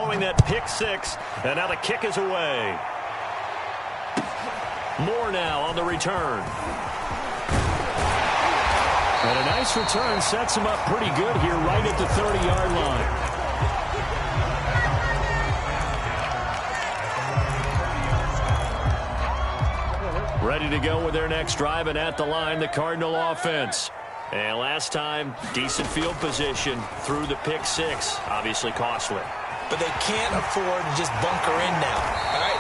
throwing that pick six, and now the kick is away. Moore now on the return. And a nice return sets him up pretty good here right at the 30-yard line. Ready to go with their next drive, and at the line, the Cardinal offense. And last time, decent field position through the pick six. Obviously costly. But they can't afford to just bunker in now. All right,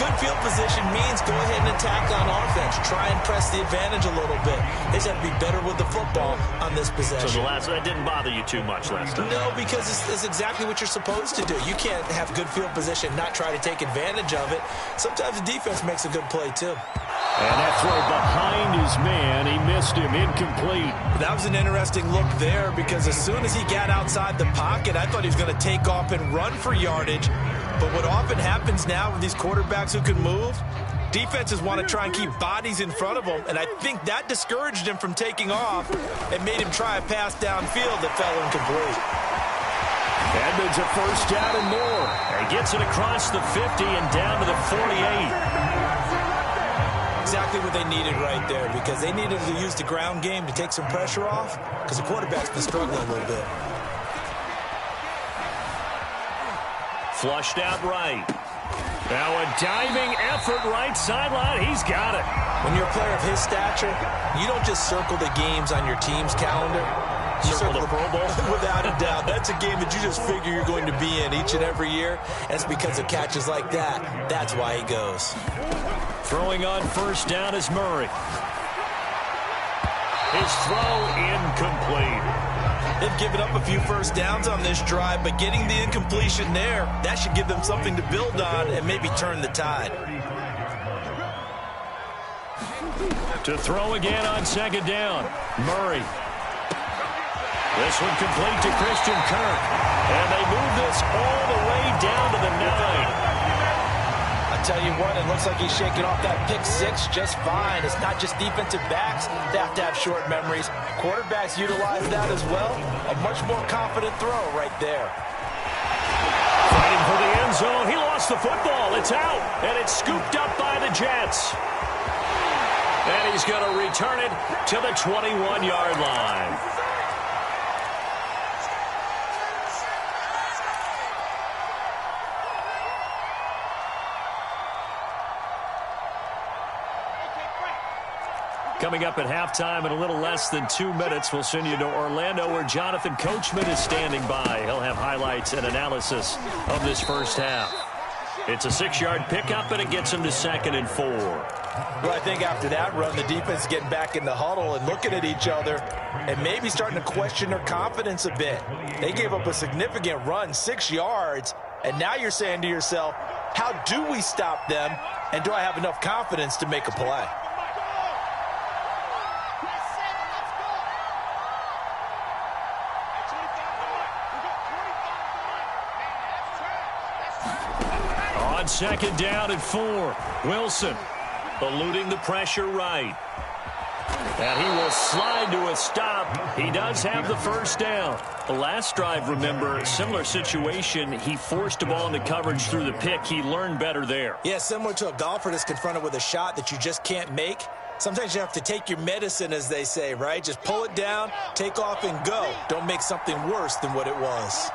good field position means go ahead and attack on offense. Try and press the advantage a little bit. They just have to be better with the football on this possession. So that didn't bother you too much last time? No, because it's exactly what you're supposed to do. You can't have good field position, not try to take advantage of it. Sometimes the defense makes a good play, too. And that throw behind his man, he missed him, incomplete. That was an interesting look there because as soon as he got outside the pocket, I thought he was going to take off and run for yardage. But what often happens now with these quarterbacks who can move, defenses want to try and keep bodies in front of them, and I think that discouraged him from taking off and made him try a pass downfield that fell incomplete. Edmonds a first down and more. He gets it across the 50 and down to the 48. Exactly what they needed right there because they needed to use the ground game to take some pressure off because the quarterback's been struggling a little bit. Flushed out right. Now a diving effort right sideline. He's got it. When you're a player of his stature, you don't just circle the games on your team's calendar. You circle the Pro Bowl. Without a doubt. That's a game that you just figure you're going to be in each and every year. And it's because of catches like that. That's why he goes. Throwing on first down is Murray. His throw incomplete. They've given up a few first downs on this drive, but getting the incompletion there, that should give them something to build on and maybe turn the tide. To throw again on second down. Murray. This one complete to Christian Kirk. And they move this all the way down to the 9. I tell you what, it looks like he's shaking off that pick six just fine. It's not just defensive backs that have to have short memories. Quarterbacks utilize that as well. A much more confident throw right there. Fighting for the end zone. He lost the football. It's out. And it's scooped up by the Jets. And he's going to return it to the 21-yard line. Coming up at halftime in a little less than 2 minutes, we'll send you to Orlando where Jonathan Coachman is standing by. He'll have highlights and analysis of this first half. It's a 6-yard pickup, and it gets him to 2nd and 4. Well, I think after that run, the defense is getting back in the huddle and looking at each other and maybe starting to question their confidence a bit. They gave up a significant run, 6 yards, and now you're saying to yourself, how do we stop them, and do I have enough confidence to make a play? On second down and 4, Wilson eluding the pressure right. And he will slide to a stop. He does have the first down. The last drive, remember, similar situation. He forced the ball into coverage through the pick. He learned better there. Yeah, similar to a golfer that's confronted with a shot that you just can't make. Sometimes you have to take your medicine, as they say, right? Just pull it down, take off, and go. Don't make something worse than what it was.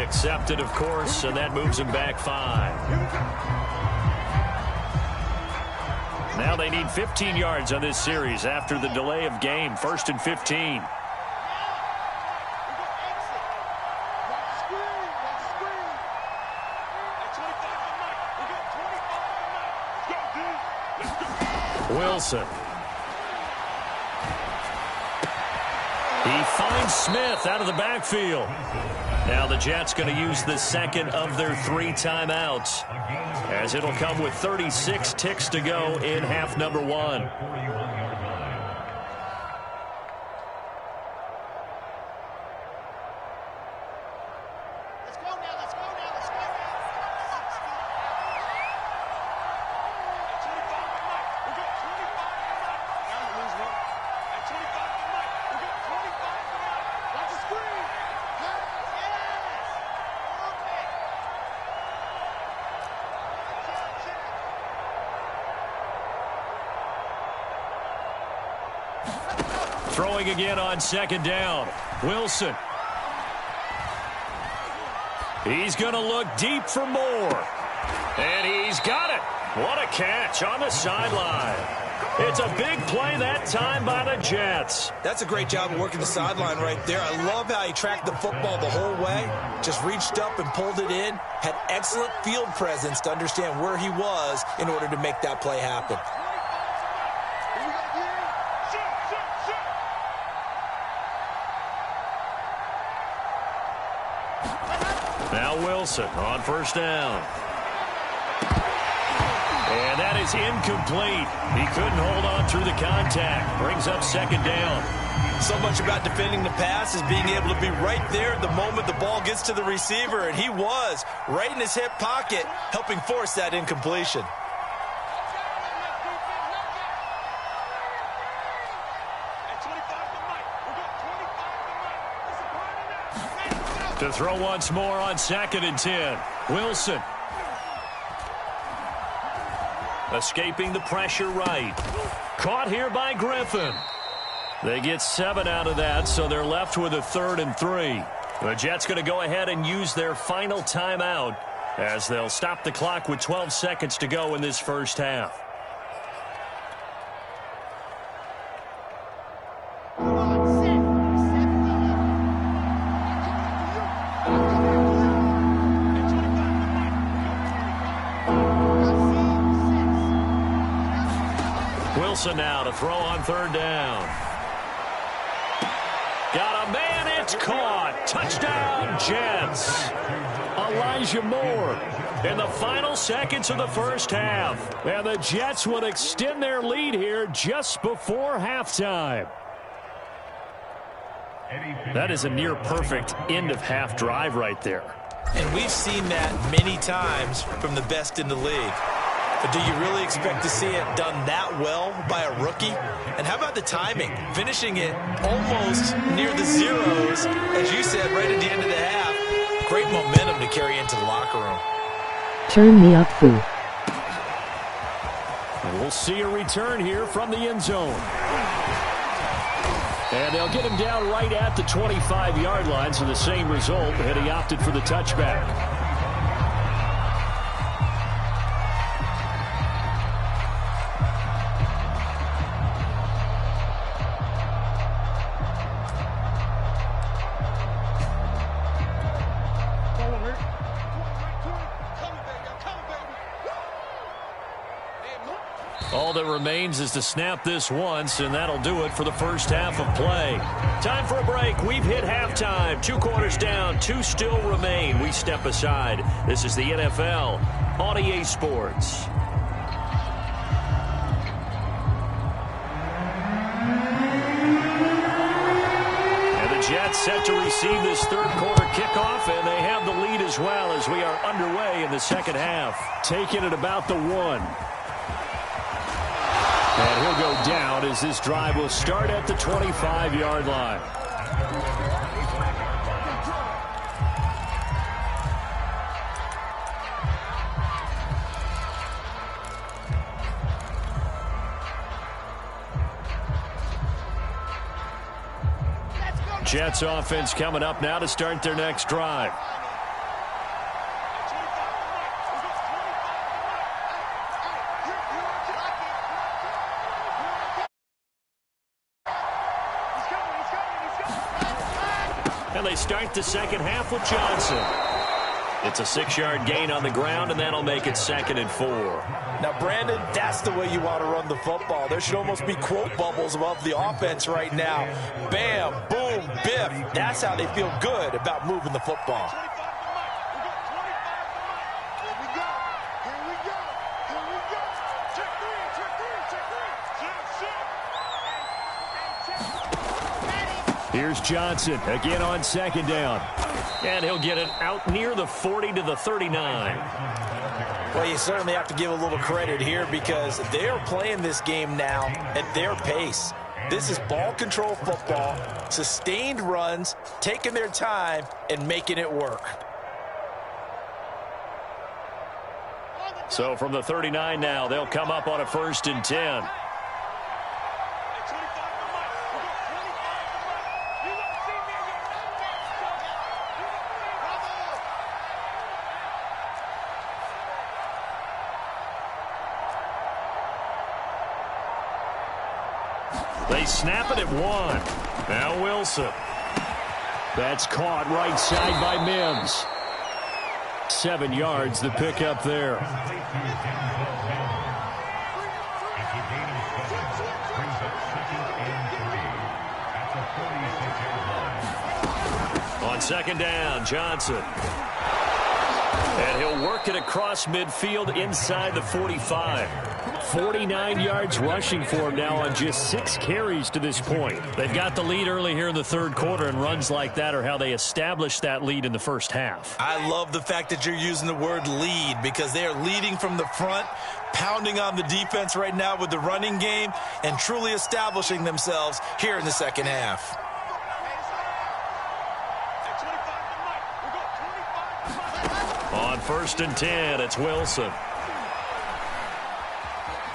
Accepted, of course, and that moves him back 5. Now they need 15 yards on this series after the delay of game. 1st and 15. Wilson. He finds Smith out of the backfield. Now the Jets going to use the second of their 3 timeouts, as it'll come with 36 ticks to go in half number 1. Throwing again on second down. Wilson. He's going to look deep for more. And he's got it. What a catch on the sideline. It's a big play that time by the Jets. That's a great job of working the sideline right there. I love how he tracked the football the whole way. Just reached up and pulled it in. Had excellent field presence to understand where he was in order to make that play happen. Now Wilson on first down. And that is incomplete. He couldn't hold on through the contact. Brings up second down. So much about defending the pass is being able to be right there at the moment the ball gets to the receiver. And he was right in his hip pocket, helping force that incompletion. To throw once more on 2nd and 10. Wilson. Escaping the pressure right. Caught here by Griffin. They get 7 out of that, so they're left with a 3rd and 3. The Jets going to go ahead and use their final timeout as they'll stop the clock with 12 seconds to go in this first half. Wilson now to throw on 3rd down. Got a man, it's caught. Touchdown, Jets. Elijah Moore in the final seconds of the first half. And the Jets would extend their lead here just before halftime. That is a near-perfect end-of-half drive right there. And we've seen that many times from the best in the league. But do you really expect to see it done that well by a rookie? And how about the timing? Finishing it almost near the zeros, as you said, right at the end of the half. Great momentum to carry into the locker room. Turn me up, Foo. And we'll see a return here from the end zone. And they'll get him down right at the 25-yard line, so the same result, and he opted for the touchback. All that remains is to snap this once, and that'll do it for the first half of play. Time for a break. We've hit halftime. 2 quarters down, 2 still remain. We step aside. This is the NFL on EA Sports. And the Jets set to receive this third quarter kickoff, and they have the lead as well as we are underway in the second half. Taking it about the 1. And he'll go down as this drive will start at the 25-yard line. Jets offense coming up now to start their next drive. And they start the second half with Johnson. It's a 6-yard gain on the ground, and that'll make it 2nd and 4. Now, Brandon, that's the way you want to run the football. There should almost be quote bubbles above the offense right now. Bam, boom, biff. That's how they feel good about moving the football. Here's Johnson again on 2nd down. And he'll get it out near the 40 to the 39. Well, you certainly have to give a little credit here because they are playing this game now at their pace. This is ball control football, sustained runs, taking their time, and making it work. So from the 39 now, they'll come up on a 1st and 10. They snap it at 1. Now Wilson. That's caught right side by Mims. 7 yards, the pickup there. On second down, Johnson. And he'll work it across midfield inside the 45. 49 yards rushing for him now on just 6 carries to this point. They've got the lead early here in the third quarter, and runs like that are how they established that lead in the first half. I love the fact that you're using the word lead, because they are leading from the front, pounding on the defense right now with the running game, and truly establishing themselves here in the second half. On 1st and 10, it's Wilson.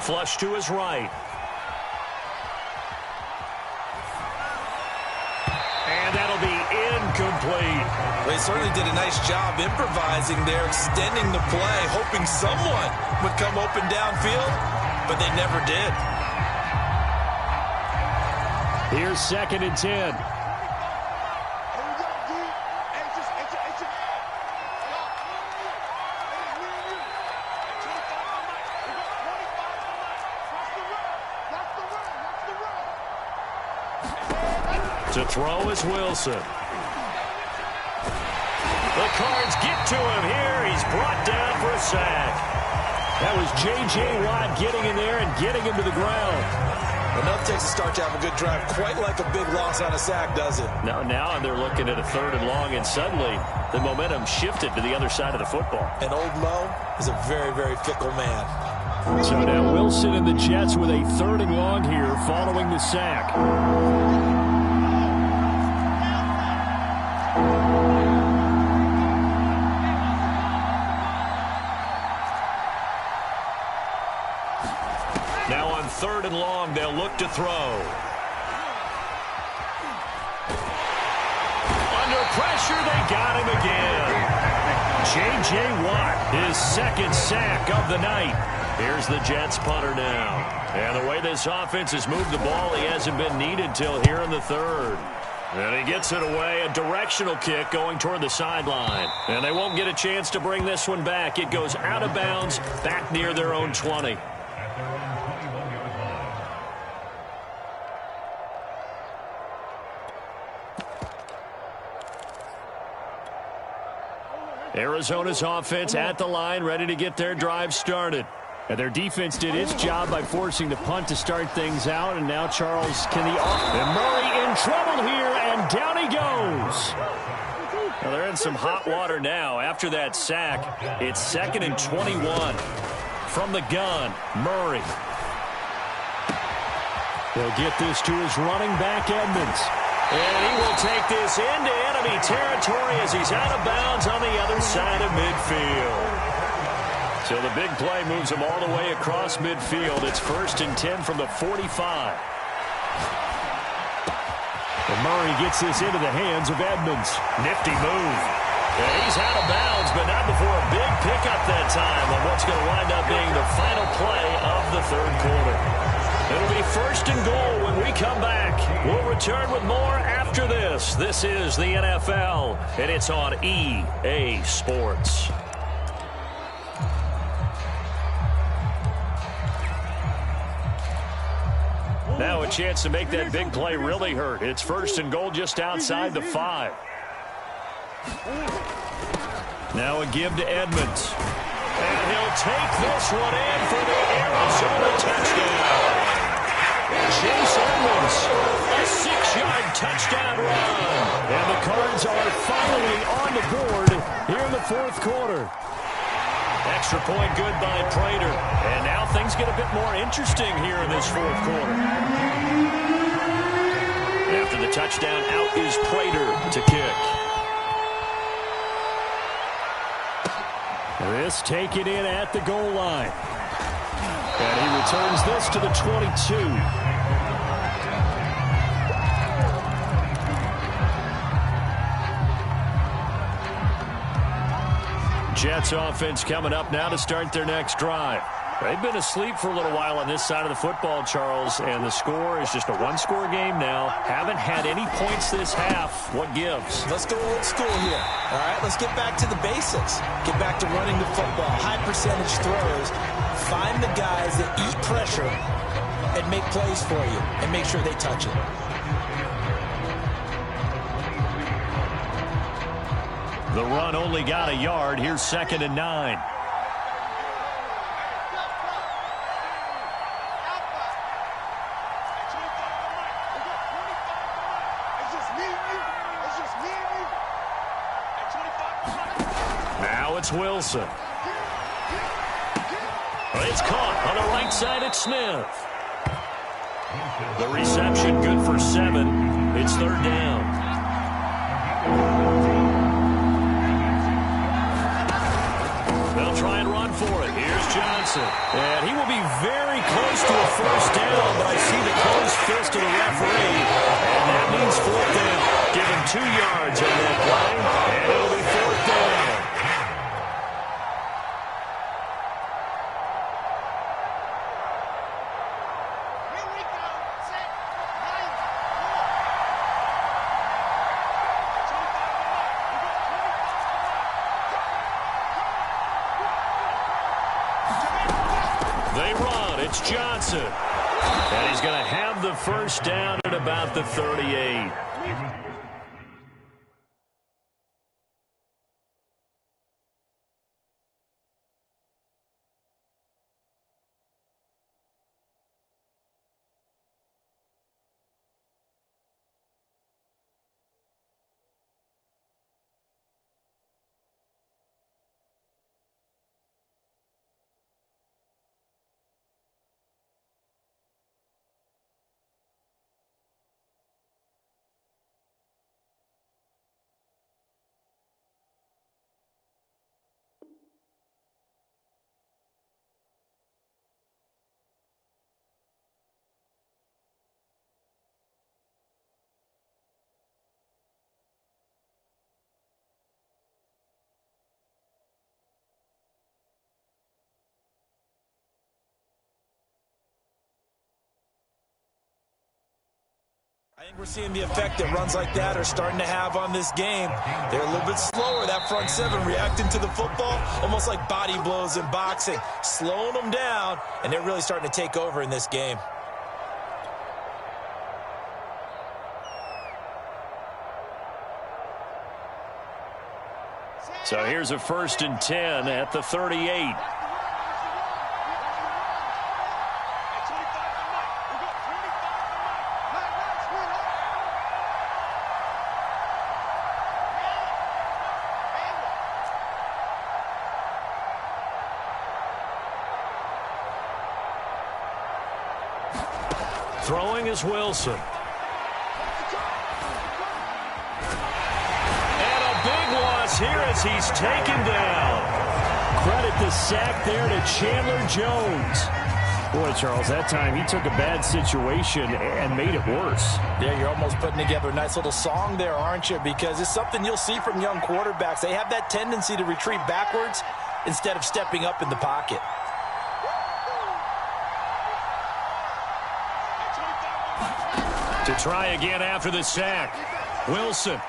Flush to his right. And that'll be incomplete. They certainly did a nice job improvising there, extending the play, hoping someone would come open downfield, but they never did. Here's 2nd and 10. To throw is Wilson. The Cards get to him here. He's brought down for a sack. That was J.J. Watt getting in there and getting him to the ground. Enough takes a start to have a good drive. Quite like a big loss on a sack, does it? Now they're looking at a 3rd and long, and suddenly the momentum shifted to the other side of the football. And old Mo is a very, very fickle man. So now Wilson and the Jets with a 3rd and long here following the sack. Now on 3rd and long, they'll look to throw. Under pressure, they got him again. J.J. Watt, his 2nd sack of the night. Here's the Jets punter now. And the way this offense has moved the ball, he hasn't been needed till here in the 3rd. And he gets it away, a directional kick going toward the sideline. And they won't get a chance to bring this one back. It goes out of bounds, back near their own 20. Arizona's offense at the line, ready to get their drive started. And their defense did its job by forcing the punt to start things out. And now Charles and Murray in trouble here, and down he goes. Well, they're in some hot water now. After that sack, it's 2nd and 21. From the gun, Murray. He'll get this to his running back, Edmonds. And he will take this into enemy territory as he's out of bounds on the other side of midfield. So the big play moves him all the way across midfield. It's 1st and 10 from the 45. And Murray gets this into the hands of Edmonds. Nifty move. And he's out of bounds, but not before a big pickup that time on what's going to wind up being the final play of the 3rd quarter. It'll be 1st and goal when we come back. We'll return with more after this. This is the NFL, and it's on EA Sports. Now a chance to make that big play really hurt. It's 1st and goal just outside the 5. Now a give to Edmonds. And he'll take this one in for the Arizona touchdown. Chase Edmonds, a 6-yard touchdown run. And the Cards are finally on the board here in the 4th quarter. Extra point good by Prater. And now things get a bit more interesting here in this 4th quarter. After the touchdown, out is Prater to kick. This taken in at the goal line. And he returns this to the 22. Jets offense coming up now to start their next drive. They've been asleep for a little while on this side of the football, Charles, and the score is just a one-score game now. Haven't had any points this half. What gives? Let's go old school here. All right, let's get back to the basics. Get back to running the football, high percentage throws. Find the guys that eat pressure and make plays for you and make sure they touch it. The run only got a yard. Here's 2nd and 9. Now it's Wilson. It's caught on the right side at Smith. The reception good for 7. It's 3rd down. They'll try and run for it. Here's Johnson. And he will be very close to a 1st down, but I see the closed fist of the referee. And that means 4th down. Give him 2 yards on that play, and it'll be 4th down. They run. It's Johnson. And he's going to have the 1st down at about the 38. I think we're seeing the effect that runs like that are starting to have on this game. They're a little bit slower, that front 7, reacting to the football, almost like body blows in boxing, slowing them down, and they're really starting to take over in this game. So here's a 1st and 10 at the 38. Throwing is Wilson. And a big loss here as he's taken down. Credit the sack there to Chandler Jones. Boy, Charles, that time he took a bad situation and made it worse. Yeah, you're almost putting together a nice little song there, aren't you? Because it's something you'll see from young quarterbacks. They have that tendency to retreat backwards instead of stepping up in the pocket. To try again after the sack. Wilson. And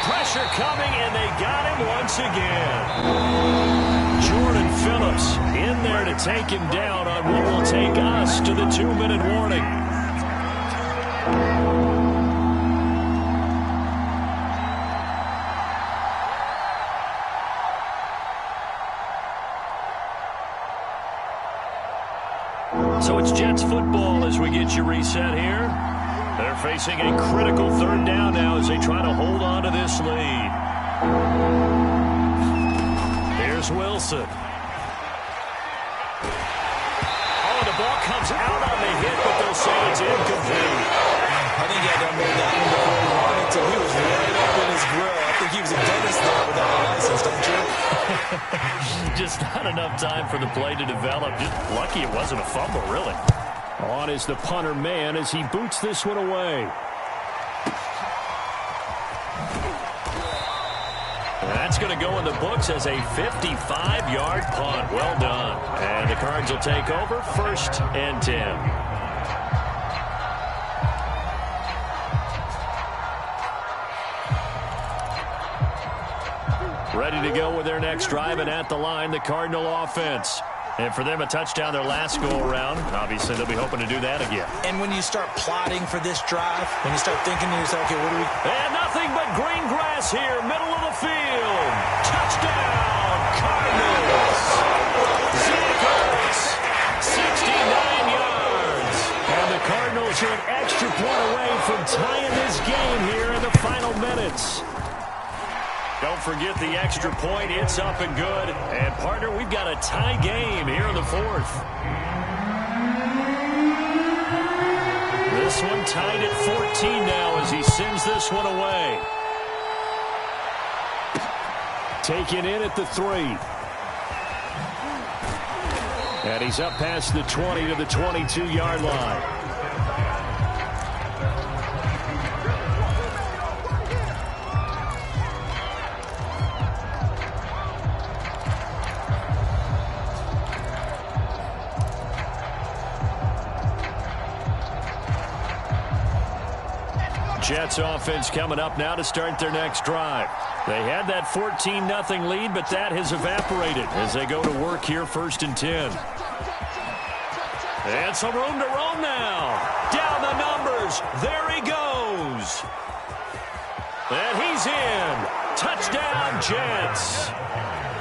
pressure coming, and they got him once again. Jordan Phillips in there to take him down on what will take us to the 2-minute warning. So it's Jets football as we get you reset here. They're facing a critical 3rd down now as they try to hold on to this lead. Here's Wilson. Oh, the ball comes out on the hit, but they'll say it's incomplete. I think he had to unload that one before he wanted to. He was right up in his grill. I think he was a dentist there without a license, don't you? Just not enough time for the play to develop. Just lucky it wasn't a fumble, really. On is the punter man as he boots this one away. That's going to go in the books as a 55-yard punt. Well done. And the Cards will take over, 1st and 10. Ready to go with their next drive, and at the line, the Cardinal offense. And for them, a touchdown their last go-around. Obviously, they'll be hoping to do that again. And when you start plotting for this drive, when you start thinking to yourself, okay, what do we... And nothing but green grass here, middle of the field. Touchdown, Cardinals. Zach Ertz, 69 yards. And the Cardinals are an extra point away from tying this game here in the final minutes. Don't forget the extra point. It's up and good. And, partner, we've got a tie game here in the 4th. This one tied at 14 now as he sends this one away. Taken in at the 3. And he's up past the 20 to the 22-yard line. Jets offense coming up now to start their next drive. They had that 14-0 lead, but that has evaporated as they go to work here, 1st and 10. And some room to roam now. Down the numbers. There he goes. And he's in. Touchdown, Jets.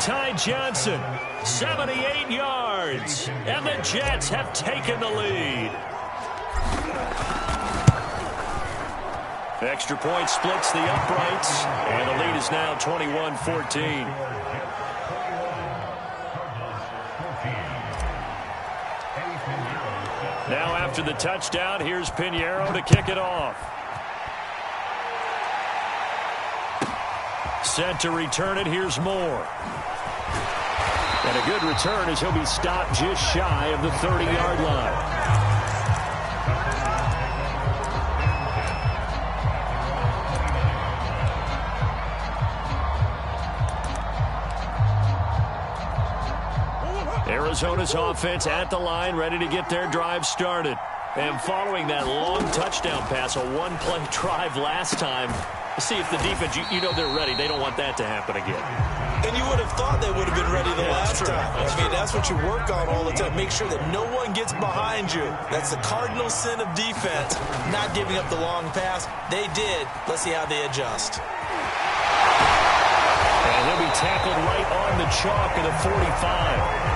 Ty Johnson, 78 yards. And the Jets have taken the lead. Extra point splits the uprights, and the lead is now 21-14. Now after the touchdown, here's Pinheiro to kick it off. Set to return it, here's Moore. And a good return as he'll be stopped just shy of the 30-yard line. Arizona's offense at the line, ready to get their drive started. And following that long touchdown pass, a one-play drive last time, see if the defense, you know they're ready. They don't want that to happen again. And you would have thought they would have been ready the last time. I mean, that's what you work on all the time. Make sure that no one gets behind you. That's the cardinal sin of defense, not giving up the long pass. They did. Let's see how they adjust. And he'll be tackled right on the chalk of the 45.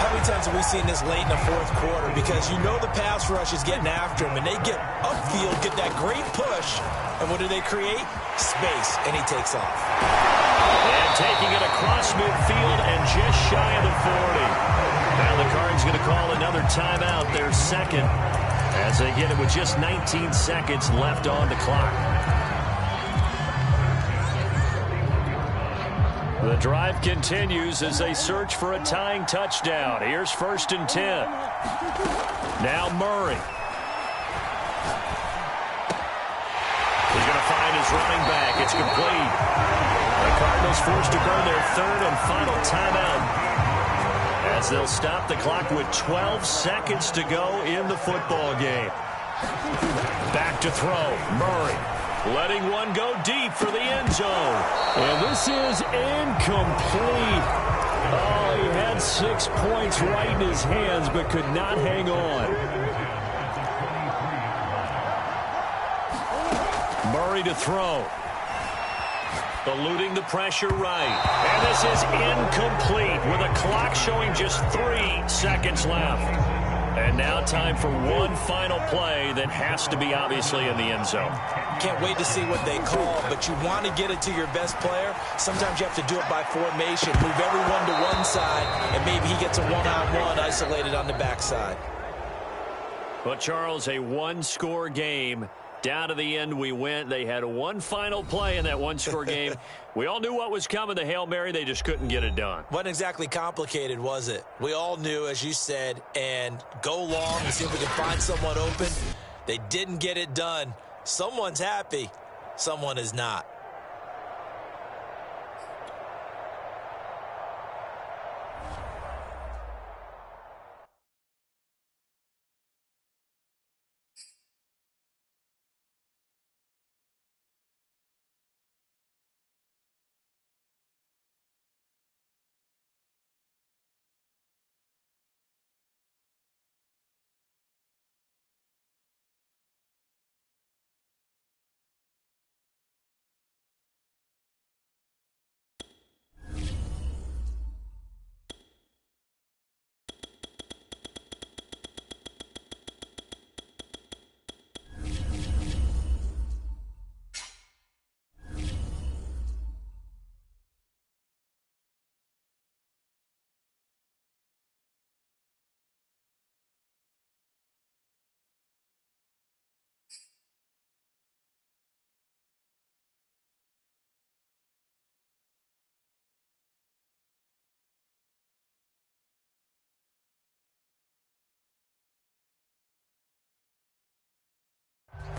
How many times have we seen this late in the 4th quarter? Because you know the pass rush is getting after him, and they get upfield, get that great push, and what do they create? Space, and he takes off. And taking it across midfield and just shy of the 40. Now the Cards going to call another timeout, their second, as they get it with just 19 seconds left on the clock. The drive continues as they search for a tying touchdown. Here's 1st and 10. Now Murray. He's going to find his running back. It's complete. The Cardinals forced to burn their 3rd and final timeout as they'll stop the clock with 12 seconds to go in the football game. Back to throw. Murray. Letting one go deep for the end zone. And this is incomplete. Oh, he had 6 points right in his hands, but could not hang on. Murray to throw. Eluding the pressure right. And this is incomplete with a clock showing just 3 seconds left. And now time for one final play that has to be obviously in the end zone. Can't wait to see what they call, but you want to get it to your best player. Sometimes you have to do it by formation. Move everyone to one side, and maybe he gets a one-on-one isolated on the backside. Well, Charles, a one-score game. Down to the end we went. They had one final play in that one-score game. We all knew what was coming, the Hail Mary. They just couldn't get it done. Wasn't exactly complicated, was it? We all knew, as you said, and go long and see if we can find someone open. They didn't get it done. Someone's happy. Someone is not.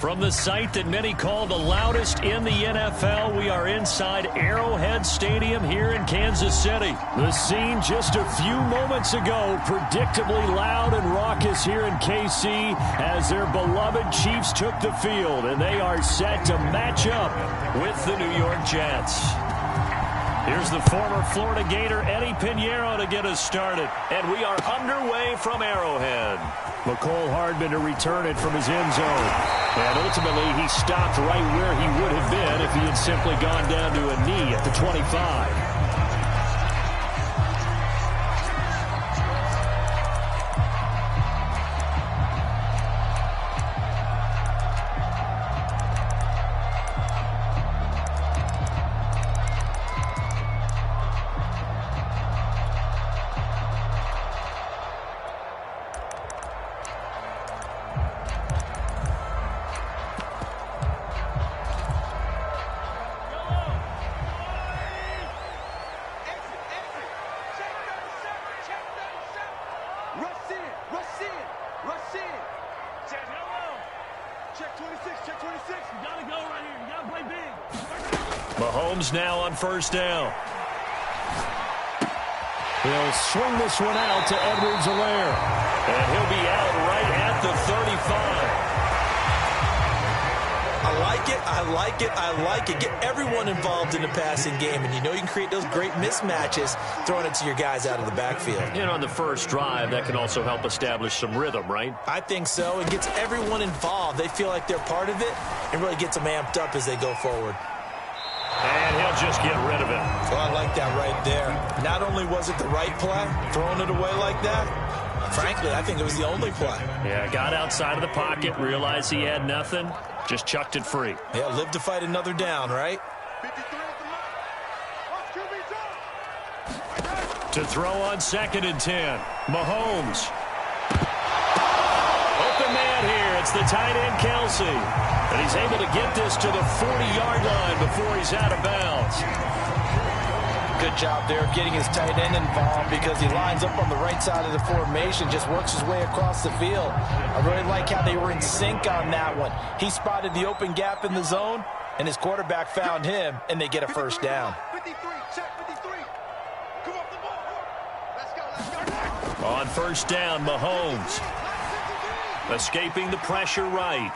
From the site that many call the loudest in the NFL, we are inside Arrowhead Stadium here in Kansas City. The scene just a few moments ago, predictably loud and raucous here in KC as their beloved Chiefs took the field, and they are set to match up with the New York Jets. Here's the former Florida Gator Eddie Pinheiro to get us started, and we are underway from Arrowhead. McCole Hardman to return it from his end zone. And ultimately, he stopped right where he would have been if he had simply gone down to a knee at the 25. Mahomes now on first down. He'll swing this one out to Edwards-Helaire. And he'll be out right at the 35. I like it, I like it, I like it. Get everyone involved in the passing game, and you know you can create those great mismatches throwing it to your guys out of the backfield. And on the first drive, that can also help establish some rhythm, right? I think so. It gets everyone involved. They feel like they're part of it and really gets them amped up as they go forward. And he'll just get rid of it. Oh, I like that right there. Not only was it the right play, throwing it away like that, frankly, I think it was the only play. Yeah, got outside of the pocket, realized he had nothing, just chucked it free. Yeah, live to fight another down, right? To throw on 2nd and 10. Mahomes. Open man here. It's the tight end, Kelsey. And he's able to get this to the 40-yard line before he's out of bounds. Good job there of getting his tight end involved because he lines up on the right side of the formation, just works his way across the field. I really like how they were in sync on that one. He spotted the open gap in the zone, and his quarterback found him, and they get a first down. 53, check 53. Come off the ball. Let's go. On first down, Mahomes. Escaping the pressure right.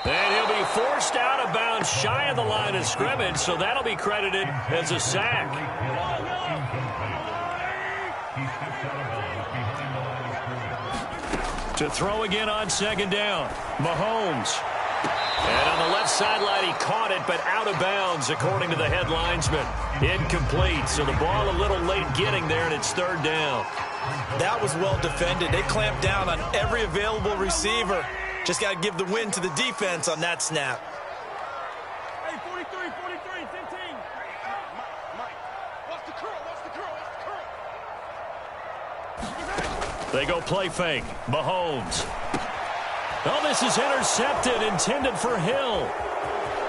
And he'll be forced out of bounds shy of the line of scrimmage, so that'll be credited as a sack. To throw again on 2nd down, Mahomes. And on the left sideline, he caught it, but out of bounds, according to the head linesman. Incomplete, so the ball a little late getting there, and it's 3rd down. That was well defended. They clamped down on every available receiver. Just got to give the win to the defense on that snap. Hey, 43, 15. Mike, watch the curl, They go play fake. Mahomes. Oh, this is intercepted, intended for Hill.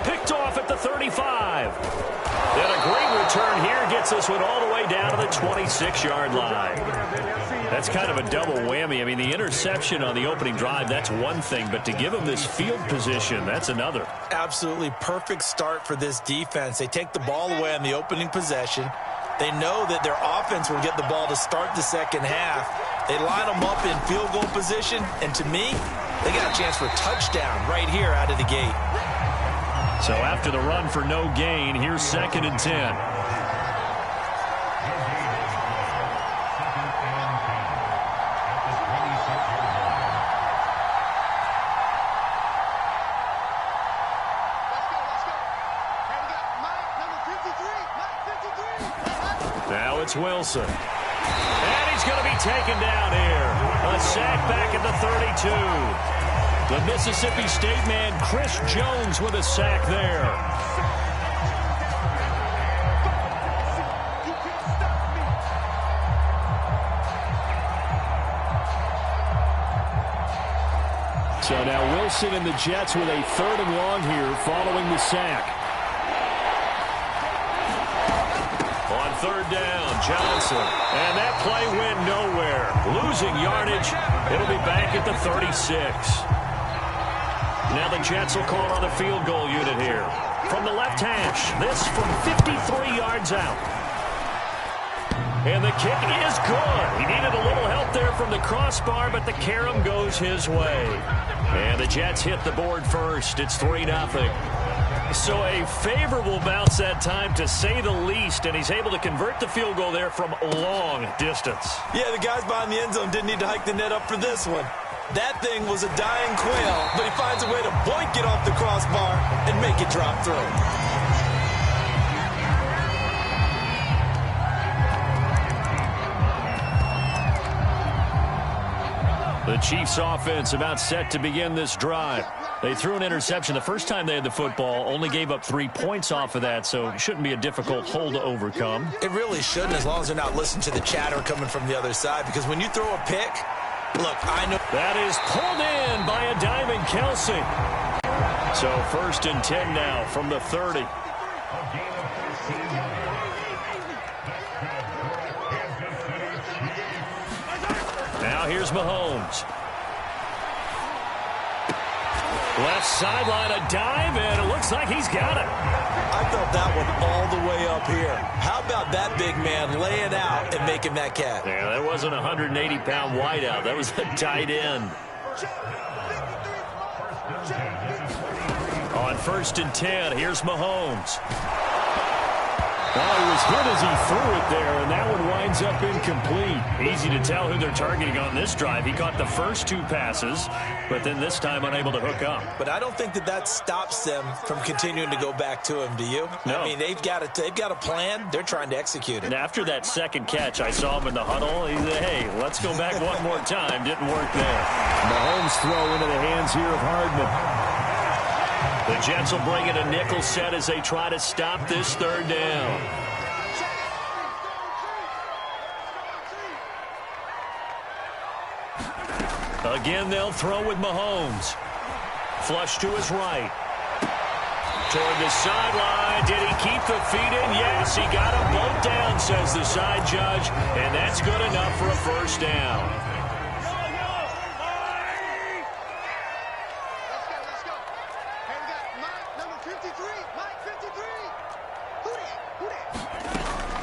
Picked off at the 35. And a great return here gets this one all the way down to the 26-yard line. That's kind of a double whammy. I mean, the interception on the opening drive, that's one thing, but to give him this field position, that's another. Absolutely perfect start for this defense. They take the ball away on the opening possession. They know that their offense will get the ball to start the second half. They line them up in field goal position, and to me, they got a chance for a touchdown right here out of the gate. So after the run for no gain, here's 2nd and 10. Now it's Wilson. And he's going to be taken down here. A sack back at the 32. The Mississippi State man, Chris Jones, with a sack there. So now Wilson and the Jets with a 3rd and long here following the sack. On 3rd down, Johnson. And that play went nowhere. Losing yardage. It'll be back at the 36. Now the Jets will call on the field goal unit here. From the left hash, this from 53 yards out. And the kick is good. He needed a little help there from the crossbar, but the carom goes his way. And the Jets hit the board first. It's 3-0. So a favorable bounce that time, to say the least, and he's able to convert the field goal there from long distance. Yeah, the guys behind the end zone didn't need to hike the net up for this one. That thing was a dying quail, but he finds a way to boink it off the crossbar and make it drop through. The Chiefs offense about set to begin this drive. They threw an interception the first time they had the football, only gave up 3 points off of that, so it shouldn't be a difficult hole to overcome. It really shouldn't, as long as they're not listening to the chatter coming from the other side, because when you throw a pick, look, I know. That is pulled in by a diving Kelsey. So 1st and 10 now from the 30. Now here's Mahomes. Left sideline, a dive, and it looks like he's got it. I felt that one all the way up here. How about that big man laying out and making that catch? Yeah, that wasn't a 180-pound wideout. That was a tight end. On 1st and 10, here's Mahomes. Oh, he was hit as he threw it there, and that one winds up incomplete. Easy to tell who they're targeting on this drive. He caught the first 2 passes, but then this time unable to hook up. But I don't think that stops them from continuing to go back to him, do you? No. I mean, they've got a plan. They're trying to execute it. And after that second catch, I saw him in the huddle. He said, hey, let's go back one more time. Didn't work there. Mahomes throw into the hands here of Hardman. The Jets will bring in a nickel set as they try to stop this 3rd down. Again, they'll throw with Mahomes. Flush to his right. Toward the sideline. Did he keep the feet in? Yes, he got them both down, says the side judge. And that's good enough for a 1st down.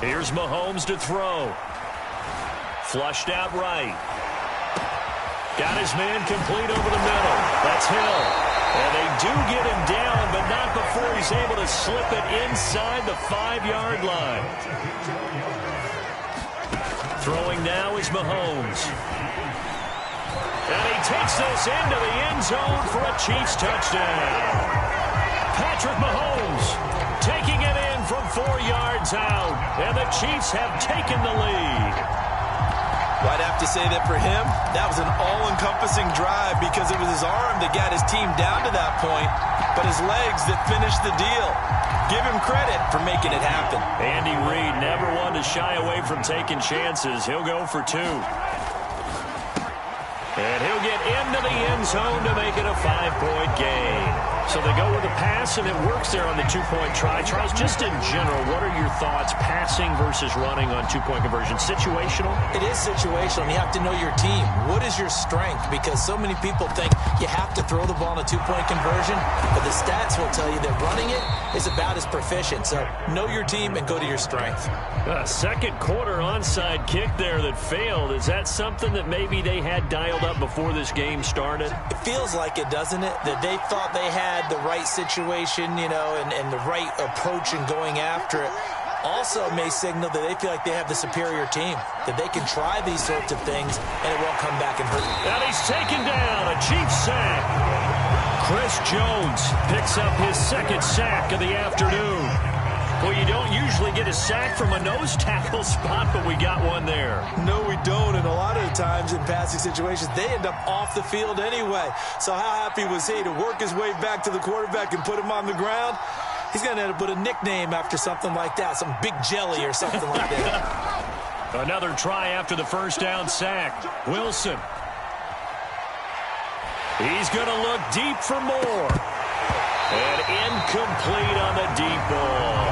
Here's Mahomes to throw. Flushed out right. Got his man complete over the middle. That's Hill. And they do get him down, but not before he's able to slip it inside the 5-yard line. Throwing now is Mahomes. And he takes this into the end zone for a Chiefs touchdown. Patrick Mahomes taking it in from 4 yards out, and the Chiefs have taken the lead. Well, I'd have to say that for him, that was an all-encompassing drive because it was his arm that got his team down to that point, but his legs that finished the deal. Give him credit for making it happen. Andy Reid never wanted to shy away from taking chances. He'll go for 2. And he'll get into the end zone to make it a 5-point game. So they go with a pass, and it works there on the 2-point try. Charles, just in general, what are your thoughts, passing versus running on 2-point conversion? Situational? It is situational, and you have to know your team. What is your strength? Because so many people think you have to throw the ball in a 2-point conversion, but the stats will tell you that running it is about as proficient. So know your team and go to your strength. Second quarter onside kick there that failed. Is that something that maybe they had dialed up before this game started? It feels like it, doesn't it? That they thought they had the right situation, you know, and the right approach in going after it. Also may signal that they feel like they have the superior team, that they can try these sorts of things and it won't come back and hurt them. And he's taken down, a Chiefs sack. Chris Jones picks up his 2nd sack of the afternoon. Well, you don't usually get a sack from a nose tackle spot, but we got one there. No, we don't, and a lot of the times in passing situations, they end up off the field anyway. So how happy was he to work his way back to the quarterback and put him on the ground? He's going to end up with a nickname after something like that, some Big Jelly or something like that. Another try after the 1st down sack. Wilson. He's going to look deep for more. And incomplete on the deep ball.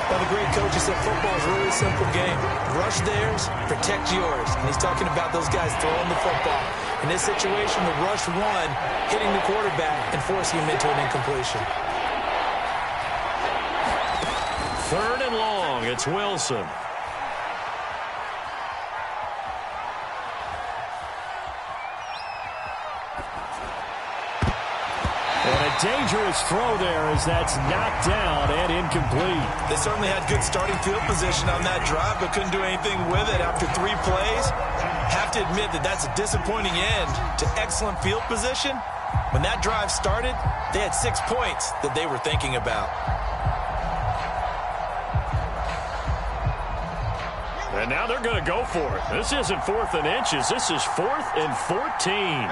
Well, the great coaches said football is a really simple game. Rush theirs, protect yours. And he's talking about those guys throwing the football. In this situation, the rush one, hitting the quarterback and forcing him into an incompletion. 3rd and long. It's Wilson. And a dangerous throw there as that's knocked down and incomplete. They certainly had good starting field position on that drive, but couldn't do anything with it after 3 plays. Have to admit that that's a disappointing end to excellent field position. When that drive started, they had 6 points that they were thinking about. And now they're going to go for it. This isn't 4th and inches. This is 4th and 14.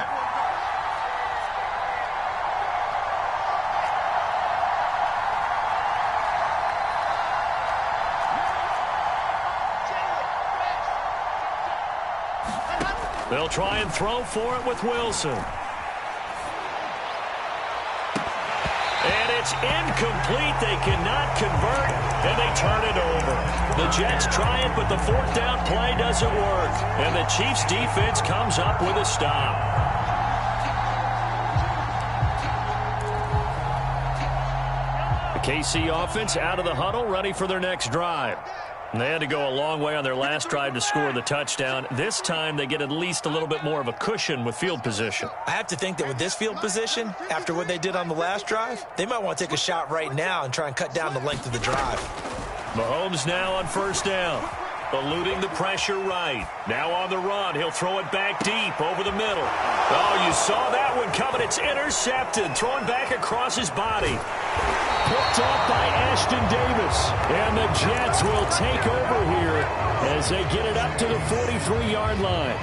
They'll try and throw for it with Wilson. And it's incomplete. They cannot convert, and they turn it over. The Jets try it, but the 4th down play doesn't work. And the Chiefs' defense comes up with a stop. The KC offense out of the huddle, ready for their next drive. And they had to go a long way on their last drive to score the touchdown. This time, they get at least a little bit more of a cushion with field position. I have to think that with this field position, after what they did on the last drive, they might want to take a shot right now and try and cut down the length of the drive. Mahomes now on 1st down. Eluding the pressure right. Now on the run. He'll throw it back deep over the middle. Oh, you saw that one coming. It's intercepted. Thrown back across his body. Picked off by Ashton Davis. And the Jets will take over here as they get it up to the 43-yard line.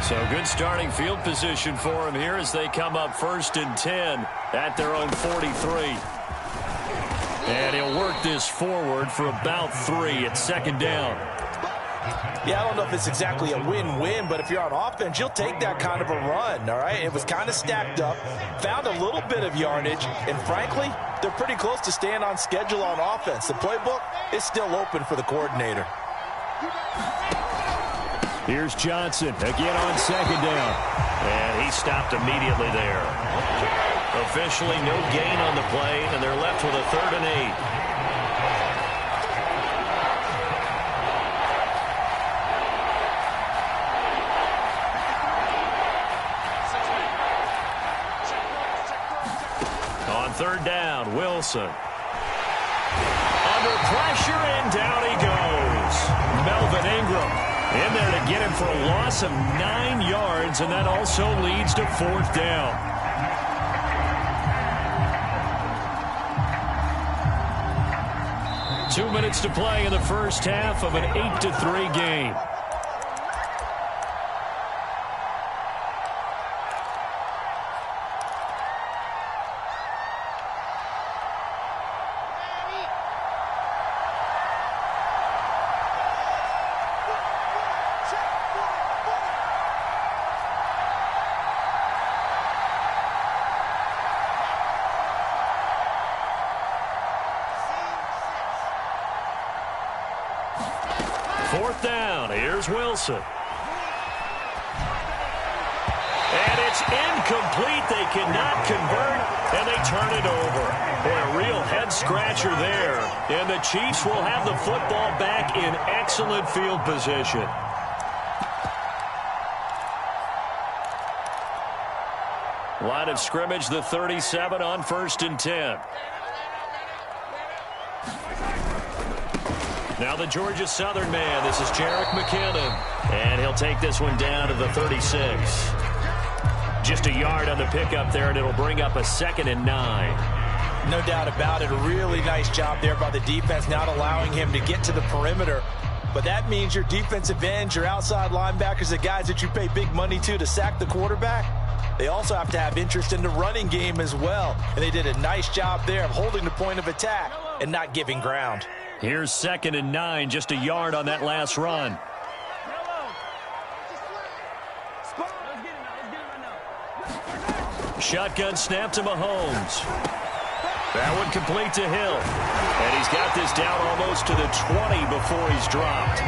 So good starting field position for him here as they come up 1st and 10 at their own 43. And he'll work this forward for about 3 at 2nd down. Yeah, I don't know if it's exactly a win-win, but if you're on offense, you'll take that kind of a run, all right? It was kind of stacked up, found a little bit of yardage, and frankly, they're pretty close to staying on schedule on offense. The playbook is still open for the coordinator. Here's Johnson again on 2nd down. And he stopped immediately there. Officially no gain on the play, and they're left with a 3rd and 8. On 3rd down, Wilson. Under pressure, and down he goes. Melvin Ingram in there to get him for a loss of 9 yards, and that also leads to 4th down. Two minutes to play in the first half of an 8-3 game. Fourth down. Here's Wilson. And it's incomplete. They cannot convert, and they turn it over. Boy, a real head-scratcher there. And the Chiefs will have the football back in excellent field position. Line of scrimmage, the 37 on 1st and 10. Now the Georgia Southern man. This is Jerick McKinnon. And he'll take this one down to the 36. Just a yard on the pickup there, and it'll bring up a 2nd and 9. No doubt about it. A really nice job there by the defense, not allowing him to get to the perimeter. But that means your defensive ends, your outside linebackers, the guys that you pay big money to sack the quarterback, they also have to have interest in the running game as well. And they did a nice job there of holding the point of attack and not giving ground. Here's 2nd and 9, just a yard on that last run. Shotgun snap to Mahomes. That one complete to Hill. And he's got this down almost to the 20 before he's dropped.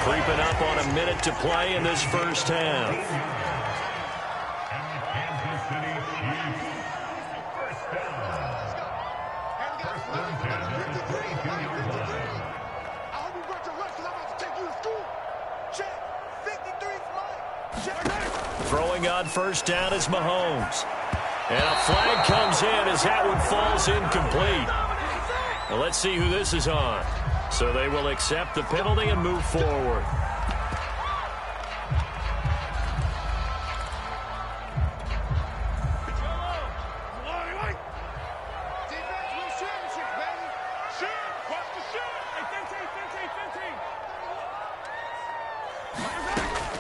Creeping up on a minute to play in this first half. Throwing on first down is Mahomes. And a flag comes in as that one falls incomplete. Well, let's see who this is on. So they will accept the penalty and move forward.